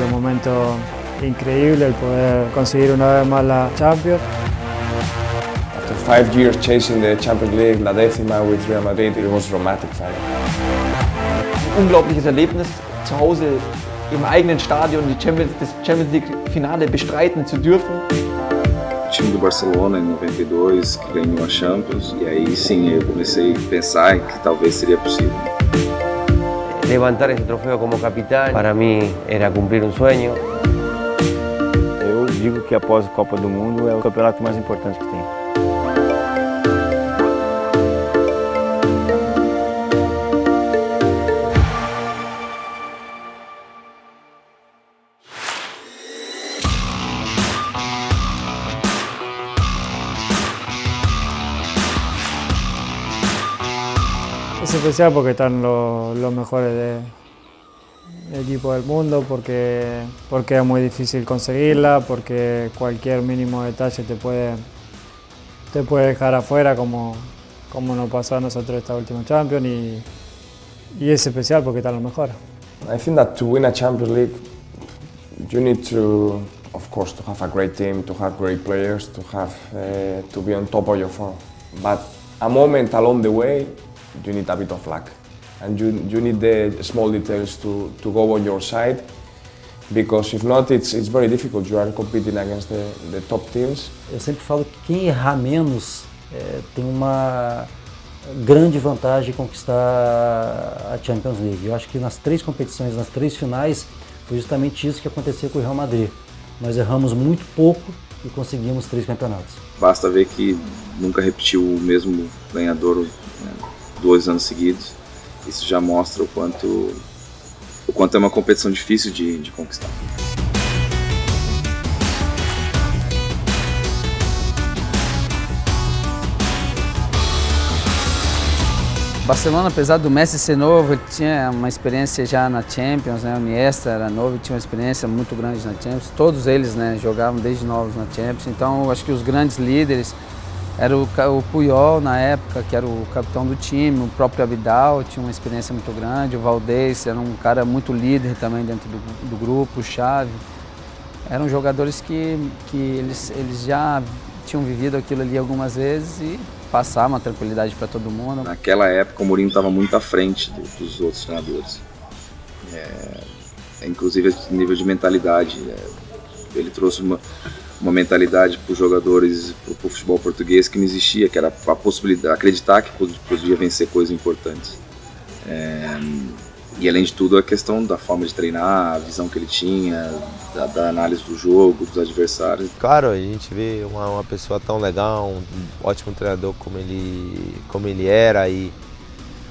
un momento increíble el poder conseguir una vez más la Champions. After 5 years chasing the Champions League, la décima with Real Madrid, it was dramatic final. Unglaubliches Erlebnis, zu Hause im eigenen Stadion das Champions League Finale bestreiten zu dürfen. O time do Barcelona em 92 que ganhou a Champions e aí sim eu comecei a pensar que talvez seria possível. Levantar esse troféu como capitán para mim era cumprir um sonho. Eu digo que após a Copa do Mundo é o campeonato mais importante que tem. Es especial porque están los mejores equipos del mundo, porque es muy difícil conseguirla, porque cualquier mínimo detalle te puede dejar afuera, como nos pasó a nosotros esta última Champions, y es especial porque están los mejores. I think that to win a Champions League, you need to, of course, to have a great team, to have great players, to be on top of your form. But a moment along the way, you need a bit of luck, and you need the small details to go on your side, because if not, it's very difficult. You are competing against the top teams. Eu sempre falo que quem errar menos tem uma grande vantagem em conquistar a Champions League. Eu acho que nas 3 competições, nas 3 finais, foi justamente isso que aconteceu com o Real Madrid. Nós erramos muito pouco e conseguimos 3 campeonatos. Basta ver que nunca repetiu o mesmo ganhador, né, 2 anos seguidos. Isso já mostra o quanto é uma competição difícil de conquistar. Barcelona, apesar do Messi ser novo, ele tinha uma experiência já na Champions, né? O Iniesta era novo e tinha uma experiência muito grande na Champions. Todos eles, né, jogavam desde novos na Champions. Então, eu acho que os grandes líderes era o Puyol na época, que era o capitão do time, o próprio Abidal tinha uma experiência muito grande, o Valdés era um cara muito líder também dentro do grupo, o Xavi. Eram jogadores que eles já tinham vivido aquilo ali algumas vezes e passavam uma tranquilidade para todo mundo. Naquela época o Mourinho estava muito à frente dos outros treinadores, inclusive a nível de mentalidade. Ele trouxe uma mentalidade para os jogadores, para o futebol português que não existia, que era a possibilidade, acreditar que podia vencer coisas importantes. E além de tudo a questão da forma de treinar, a visão que ele tinha, da análise do jogo, dos adversários. Claro, a gente vê uma pessoa tão legal, um ótimo treinador como ele era, e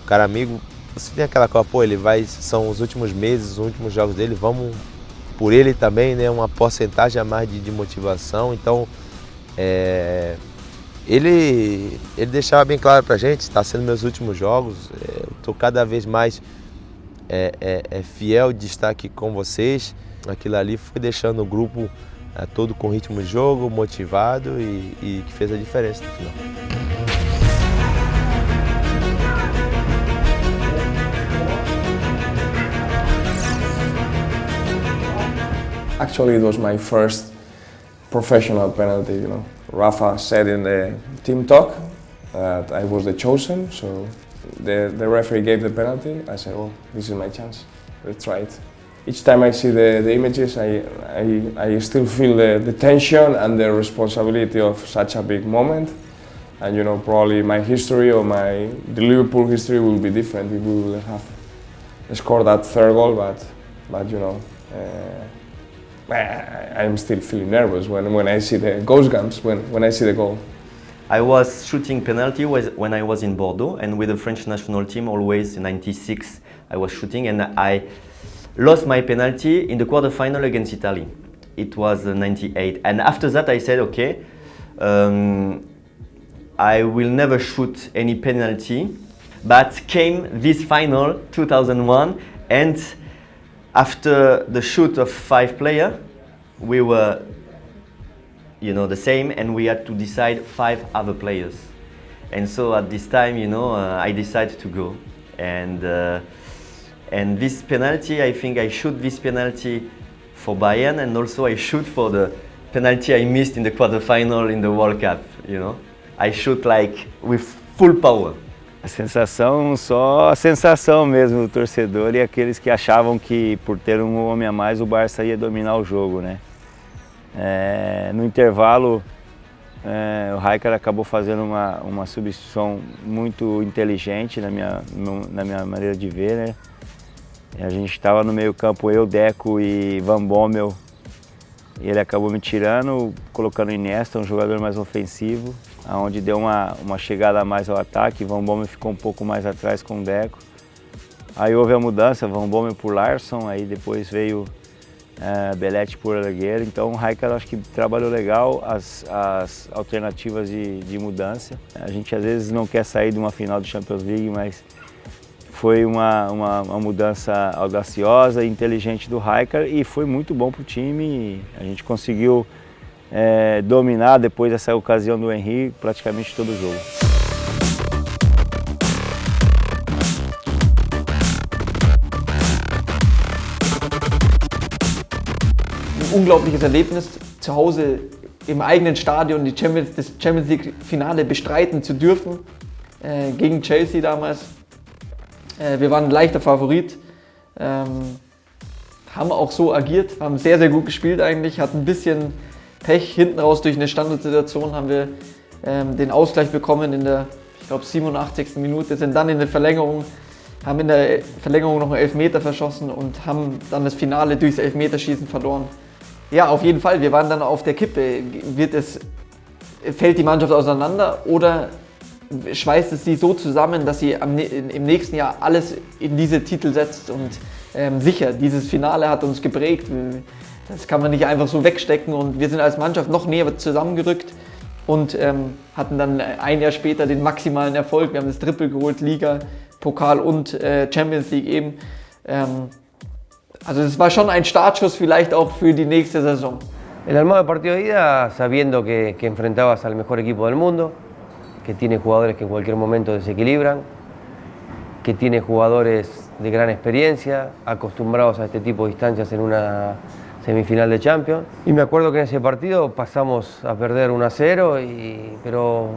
um cara amigo, você tem aquela coisa, pô, são os últimos meses, os últimos jogos dele, vamos por ele também, né, uma porcentagem a mais de motivação. Então ele deixava bem claro pra gente, está sendo meus últimos jogos, estou cada vez mais fiel de estar aqui com vocês. Aquilo ali foi deixando o grupo todo com ritmo de jogo, motivado e que fez a diferença no final. Actually, it was my first professional penalty. You know, Rafa said in the team talk that I was the chosen, so the referee gave the penalty. I said, "Oh, this is my chance. Let's try it." Each time I see the images, I still feel the tension and the responsibility of such a big moment. And you know, probably my history or the Liverpool history will be different if we will have scored that 3rd goal. But you know. I'm still feeling nervous when I see the ghost guns, when I see the goal. I was shooting penalty when I was in Bordeaux, and with the French national team always in '96 I was shooting, and I lost my penalty in the quarterfinal against Italy. It was '98, and after that I said, okay, I will never shoot any penalty. But came this final 2001, and after the shoot of 5 players, we were, the same, and we had to decide 5 other players. And so at this time, I decided to go. And this penalty, I think I shoot this penalty for Bayern, and also I shoot for the penalty I missed in the quarterfinal in the World Cup, you know. I shoot like with full power. A sensação, só a sensação mesmo do torcedor e aqueles que achavam que por ter um homem a mais o Barça ia dominar o jogo, né? No intervalo, o Rijkaard acabou fazendo uma substituição muito inteligente na minha maneira de ver, né? A gente estava no meio campo, eu, Deco e Van Bommel, e ele acabou me tirando, colocando Iniesta, um jogador mais ofensivo, onde deu uma chegada a mais ao ataque. Van Bommel ficou um pouco mais atrás com o Deco. Aí houve a mudança, Van Bommel por Larsson, aí depois veio Belletti por Alguer. Então o Rijkaard acho que trabalhou legal as alternativas de mudança. A gente às vezes não quer sair de uma final de Champions League, mas foi uma mudança audaciosa e inteligente do Rijkaard e foi muito bom para o time. A gente conseguiu dominar depois dessa ocasião do Henry praticamente todo o jogo. Ein unglaubliches Erlebnis, zu Hause im eigenen Stadion das Champions League Finale bestreiten zu dürfen, gegen Chelsea damals. Wir waren ein leichter Favorit, haben auch so agiert, haben sehr, sehr gut gespielt eigentlich, hatten ein bisschen Pech. Hinten raus durch eine Standardsituation haben wir den Ausgleich bekommen in der, ich glaube, 87. Minute, sind dann in der Verlängerung, haben in der Verlängerung noch einen Elfmeter verschossen und haben dann das Finale durchs Elfmeterschießen verloren. Ja, auf jeden Fall, wir waren dann auf der Kippe. Fällt die Mannschaft auseinander oder schweißt es sie so zusammen, dass sie im nächsten Jahr alles in diese Titel setzt und sicher, dieses Finale hat uns geprägt. Das kann man nicht einfach so wegstecken und wir sind als Mannschaft noch näher zusammengerückt und hatten dann ein Jahr später den maximalen Erfolg. Wir haben das Triple geholt, Liga, Pokal und Champions League eben. Also es war schon ein Startschuss vielleicht auch für die nächste Saison. El armado del partido de ida sabiendo que enfrentabas al mejor equipo del mundo, que tiene jugadores que en cualquier momento desequilibran, que tiene jugadores de gran experiencia, acostumbrados a este tipo de instancias en una semifinal de Champions. Y me acuerdo que en ese partido pasamos a perder 1-0, pero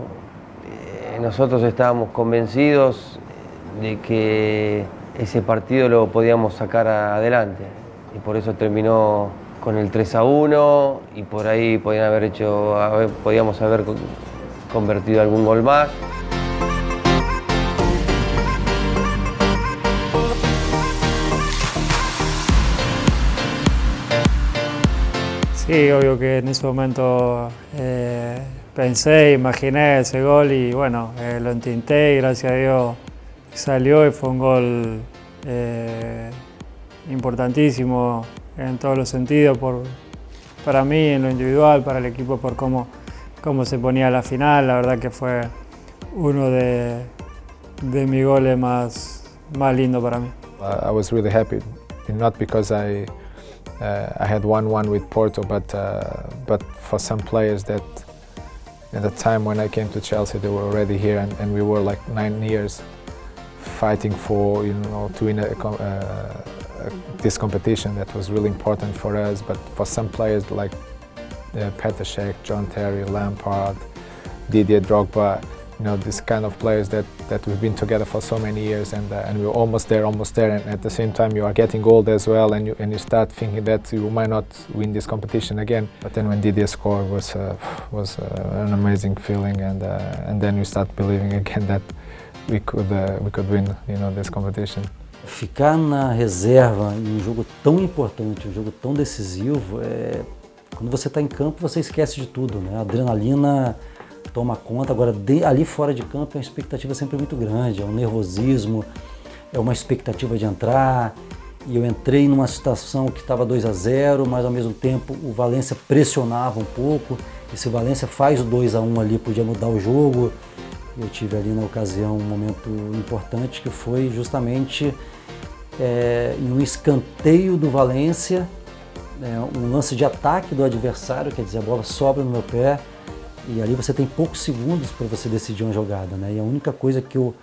nosotros estábamos convencidos de que ese partido lo podíamos sacar adelante. Y por eso terminó con el 3-1 y por ahí podíamos haber convertido algún gol más. Sí, obvio que en ese momento pensé, imaginé ese gol y bueno, lo intenté y gracias a Dios salió y fue un gol importantísimo en todos los sentidos, para mí en lo individual, para el equipo por cómo se ponía la final. La verdad que fue uno de mis goles más lindos para mí. I was really happy, not because I had 1-1 with Porto, but for some players that at the time when I came to Chelsea they were already here and we were like 9 years fighting for to win this competition that was really important for us. But for some players like Petr Cech, John Terry, Lampard, Didier Drogba, this kind of players that we've been together for so many years and we're almost there, and at the same time you are getting old as well and you start thinking that you might not win this competition again. But then when Didier scored was an amazing feeling and then you start believing again that we could win this competition. Ficar na reserva em um jogo tão importante, um jogo tão decisivo, quando você está em campo você esquece de tudo, né? A adrenalina toma conta. Agora ali fora de campo é uma expectativa sempre muito grande, é um nervosismo, é uma expectativa de entrar. E eu entrei numa situação que estava 2-0, mas ao mesmo tempo o Valência pressionava um pouco. E se o Valência faz o 2-1 ali, podia mudar o jogo. Eu tive ali na ocasião um momento importante que foi justamente em um escanteio do Valência, um lance de ataque do adversário, quer dizer, a bola sobra no meu pé e ali você tem poucos segundos para você decidir uma jogada, né? E a única coisa que eu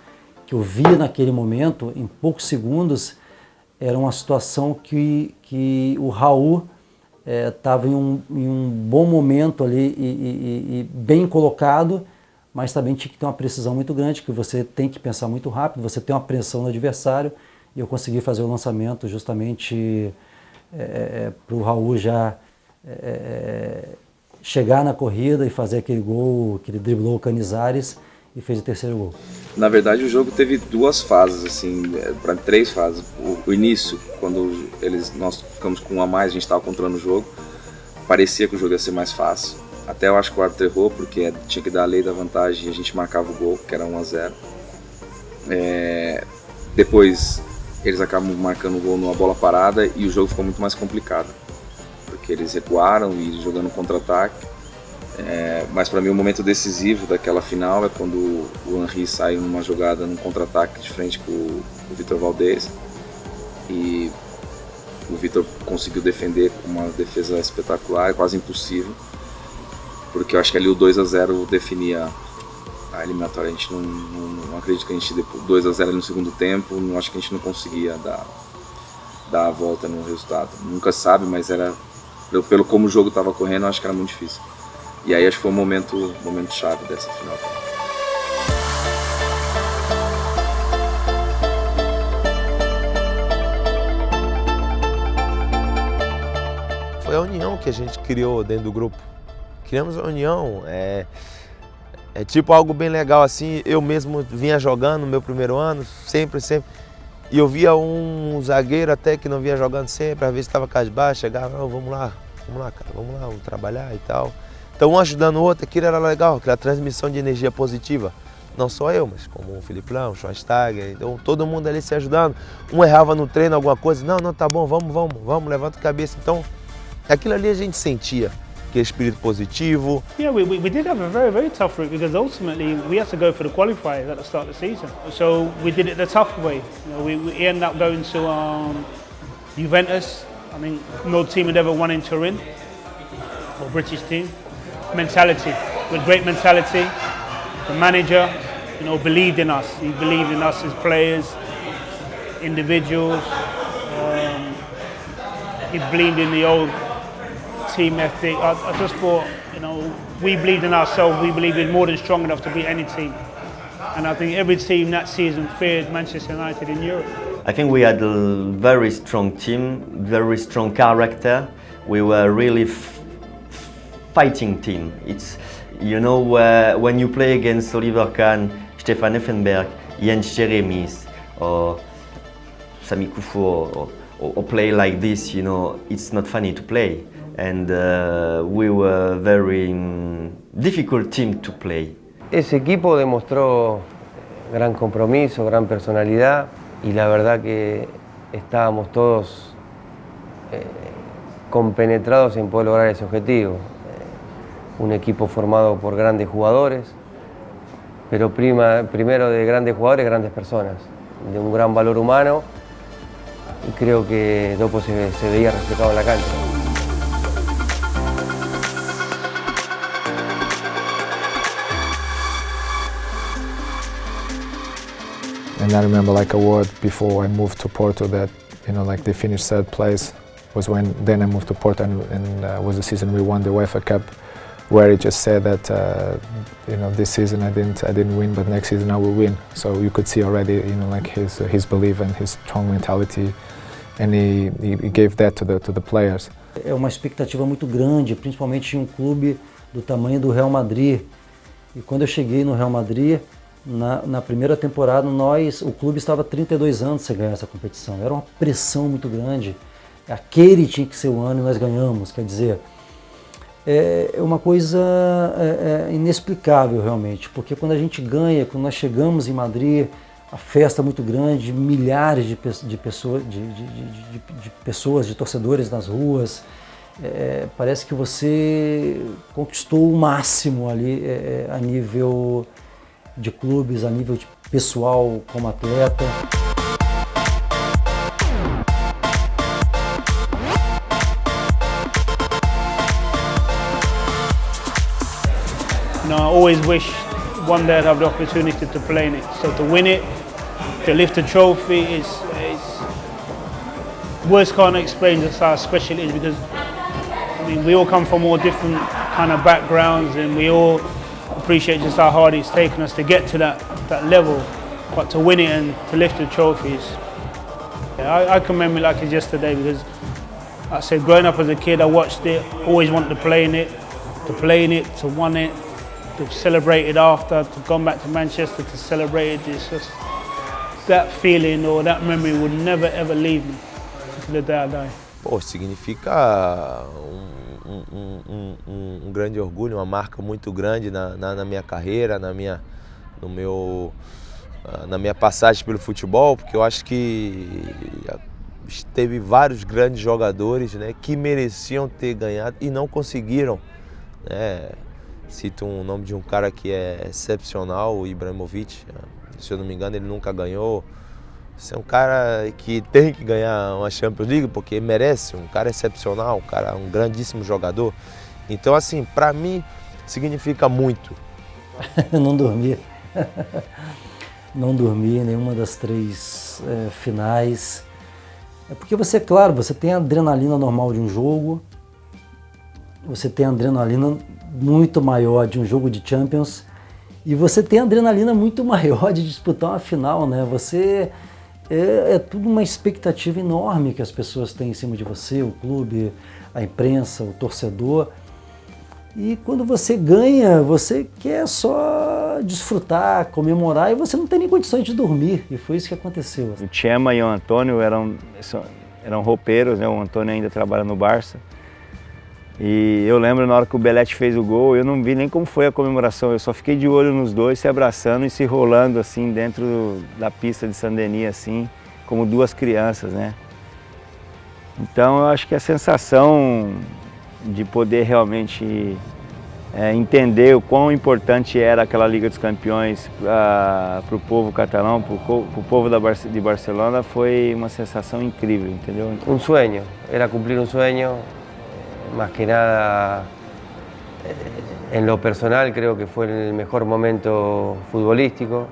via naquele momento, em poucos segundos, era uma situação que o Raul estava em um bom momento ali e bem colocado, mas também tinha que ter uma precisão muito grande, que você tem que pensar muito rápido, você tem uma pressão no adversário, e eu consegui fazer o lançamento justamente para o Raul já chegar na corrida e fazer aquele gol, que ele driblou o Canizares e fez o terceiro gol. Na verdade, o jogo teve duas fases, assim, para 3 fases. O início, quando nós ficamos com 1 a mais, a gente estava controlando o jogo, parecia que o jogo ia ser mais fácil. Até eu acho que o árbitro errou, porque tinha que dar a lei da vantagem e a gente marcava o gol, que era 1 a 0. Depois, eles acabam marcando o gol numa bola parada e o jogo ficou muito mais complicado, porque eles recuaram e jogando contra-ataque. Mas para mim o momento decisivo daquela final é quando o Henry sai numa jogada, num contra-ataque de frente com o Vitor Valdez, e o Vitor conseguiu defender com uma defesa espetacular, quase impossível, porque eu acho que ali o 2 a 0 definia a eliminatória. A gente não acredito que a gente, 2 a 0 no segundo tempo, não acho que a gente não conseguia dar a volta no resultado. Nunca sabe, mas era pelo como o jogo estava correndo, eu acho que era muito difícil. E aí acho que foi um momento chave dessa final. Foi a união que a gente criou dentro do grupo. Criamos a união, é tipo algo bem legal assim. Eu mesmo vinha jogando no meu primeiro ano, sempre. E eu via um zagueiro até que não vinha jogando sempre, às vezes estava cabisbaixo, chegava, oh, vamos lá, cara, vamos trabalhar e tal. Então um ajudando o outro, aquilo era legal, aquela transmissão de energia positiva. Não só eu, mas como o Filipão, o Schweinsteiger, então todo mundo ali se ajudando. Um errava no treino alguma coisa, não, tá bom, vamos, levanta a cabeça. Então aquilo ali a gente sentia, que é espírito positivo. Yeah, we did have a very, very tough route, because ultimately we had to go for the qualifiers at the start of the season. So we did it the tough way. You know, we ended up going to Juventus. I mean, no team had ever won in Turin, or British team. Mentality, with great mentality. The manager, believed in us. He believed in us as players, individuals. He believed in the old team ethic. I just thought, we believed in ourselves. We believed we're more than strong enough to beat any team. And I think every team that season feared Manchester United in Europe. I think we had a very strong team, very strong character. We were really fighting team. It's, when you play against Oliver Kahn, Stefan Effenberg, Jens Jeremies, or Sami Kufur, or play like this, it's not funny to play. And we were a very difficult team to play. Ese equipo demostró gran compromiso, gran personalidad, y la verdad que estábamos todos compenetrados en poder lograr ese objetivo. Un equipo formado por grandes jugadores, pero primero de grandes jugadores, grandes personas, de un gran valor humano, y creo que Dopo se veía reflejado en la cancha. And I remember like a word before I moved to Porto that, they finished 3rd place, was then I moved to Porto and was the season we won the UEFA Cup, where he just said that, this season I didn't win, but next season I will win. So you could see already, his belief and his strong mentality, and he gave that to the players. É uma expectativa muito grande, principalmente em um clube do tamanho do Real Madrid. E quando eu cheguei no Real Madrid, na primeira temporada, o clube estava 32 anos sem ganhar essa competição. Era uma pressão muito grande. Aquele tinha que ser o ano e nós ganhamos, quer dizer, é uma coisa inexplicável realmente, porque quando a gente ganha, quando nós chegamos em Madrid, a festa é muito grande, milhares de pessoas, de torcedores nas ruas, parece que você conquistou o máximo ali a nível de clubes, a nível de pessoal como atleta. I always wish one day I'd have the opportunity to play in it. So to win it, to lift the trophy, words can't explain just how special it is, because I mean, we all come from all different kind of backgrounds, and we all appreciate just how hard it's taken us to get to that level, but to win it and to lift the trophies. Yeah, I can remember it like it's yesterday, because like I said, growing up as a kid, I watched it, always wanted to play in it, to win it, to celebrate it after, to come back to Manchester to celebrate it. It's just that feeling or that memory would never ever leave me until the day I die. Pô, significa um grande orgulho, uma marca muito grande na minha carreira, na minha passagem pelo futebol, porque eu acho que teve vários grandes jogadores, né, que mereciam ter ganhado e não conseguiram, né? Cito o nome de um cara que é excepcional, o Ibrahimovic. Se eu não me engano, ele nunca ganhou. Esse é um cara que tem que ganhar uma Champions League porque merece, um cara excepcional, um grandíssimo jogador. Então, assim, para mim, significa muito. Não dormi. Não dormi em nenhuma das 3 finais. É porque você, claro, você tem a adrenalina normal de um jogo, você tem a adrenalina muito maior de um jogo de Champions e você tem a adrenalina muito maior de disputar uma final, né? É tudo uma expectativa enorme que as pessoas têm em cima de você, o clube, a imprensa, o torcedor. E quando você ganha, você quer só desfrutar, comemorar e você não tem nem condições de dormir. E foi isso que aconteceu. O Chema e o Antônio eram roupeiros, né? O Antônio ainda trabalha no Barça. E eu lembro na hora que o Belletti fez o gol, eu não vi nem como foi a comemoração, eu só fiquei de olho nos dois se abraçando e se rolando assim dentro da pista de Saint-Denis, assim, como 2 crianças, né? Então eu acho que a sensação de poder realmente entender o quão importante era aquela Liga dos Campeões para o povo catalão, para o povo de Barcelona, foi uma sensação incrível, entendeu? Un sueño, era cumplir un sueño. Más que nada, en lo personal creo que fue el mejor momento futbolístico,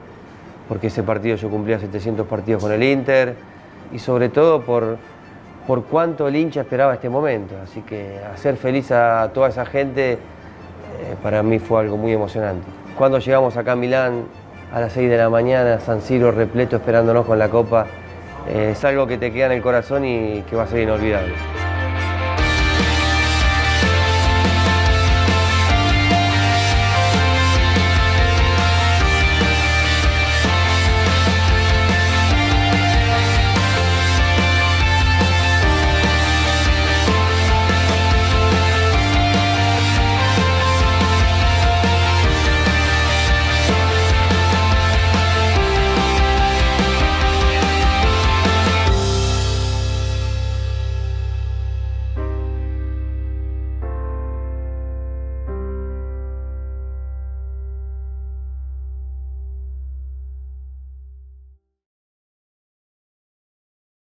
porque ese partido yo cumplía 700 partidos con el Inter y sobre todo por cuánto el hincha esperaba este momento. Así que hacer feliz a toda esa gente para mí fue algo muy emocionante. Cuando llegamos acá a Milán a las 6 de la mañana, San Siro repleto esperándonos con la copa, es algo que te queda en el corazón y que va a ser inolvidable.